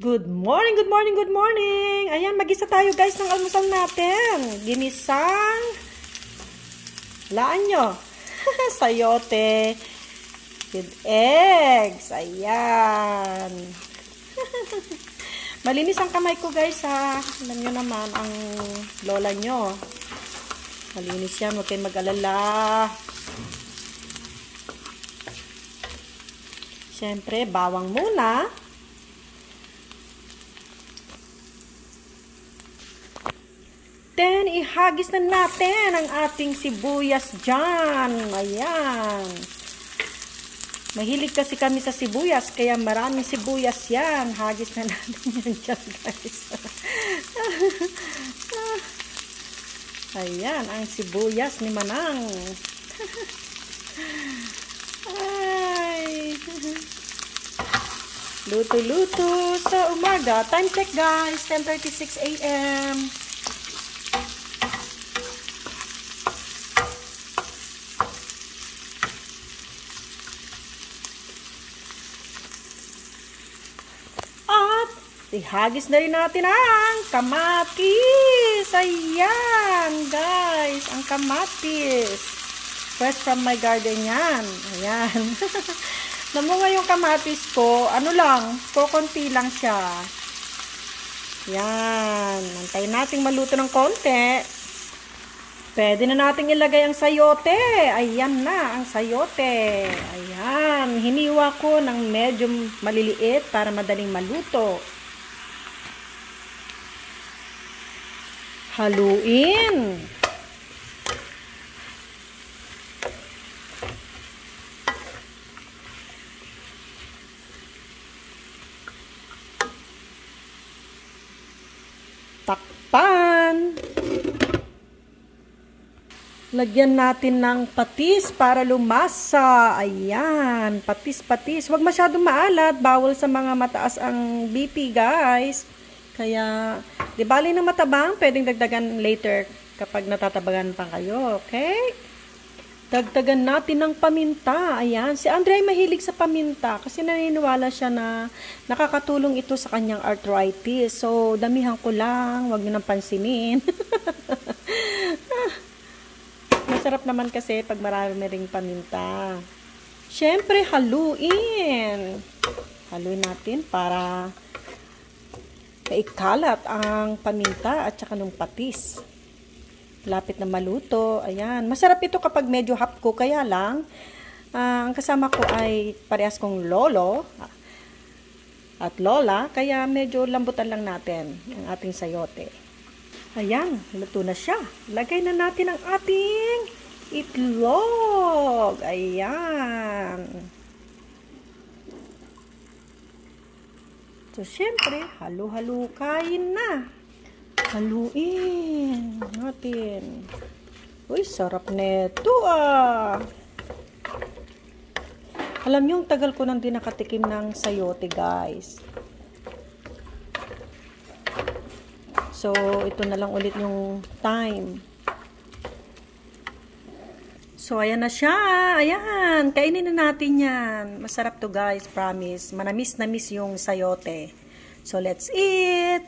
Good morning, good morning, good morning. Ayan, mag-isa tayo guys ng almusal natin. Ginisang, laan nyo, sayote with eggs. Ayan. Malinis ang kamay ko guys ha. Alam nyo naman ang lola nyo. Malinis yan, huwag kayong mag-alala. Siyempre, bawang muna. Then, ihagis na natin ang ating sibuyas dyan. Ayan. Mahilig kasi kami sa sibuyas, kaya maraming sibuyas yan. Hagis na natin yan dyan, guys. Ayan, ang sibuyas ni Manang. Ay. Luto-luto sa umaga. Time check, guys. 10:36 a.m. Ihagis na rin natin ang kamatis. Ayan, guys. Ang kamatis. Fresh from my garden yan. Ayan. Namunga yung kamatis ko. Ano lang, konti lang siya. Ayan. Antayin natin maluto ng konti. Pwede na natin ilagay ang sayote. Ayan na, ang sayote. Ayan. Hiniwa ko ng medyo maliliit para madaling maluto. Haluin. Takpan. Lagyan natin ng patis para lumasa. Ayan, patis-patis. Huwag masyadong maalat. Bawal sa mga mataas ang BP, guys. Kaya, di bali ng matabang, pwedeng dagdagan later kapag natatabagan pa kayo, okay? Dagdagan natin ng paminta. Ayan, si Andre ay mahilig sa paminta kasi naniniwala siya na nakakatulong ito sa kanyang arthritis. So, damihan ko lang, huwag niyo nang pansinin. Masarap naman kasi pag marami ring paminta. Siyempre, haluin. Haluin natin para ikalat ang paminta at saka ng patis. Lapit na maluto. Ayan. Masarap ito kapag medyo hapko. Kaya lang, ang kasama ko ay parehas kong lolo at lola. Kaya medyo lambutan lang natin ang ating sayote. Ayan. Luto na siya. Lagay na natin ang ating itlog. Ayan. So, syempre, halo-halo kain na. Haluin natin. Uy, sarap neto ah. Alam niyo, tagal ko nang di nakatikim ng sayote, guys. So, ito na lang ulit yung time. So, ayan na siya. Ayan. Kainin na natin yan. Masarap to guys. Promise. Manamis-namis yung sayote. So, let's eat.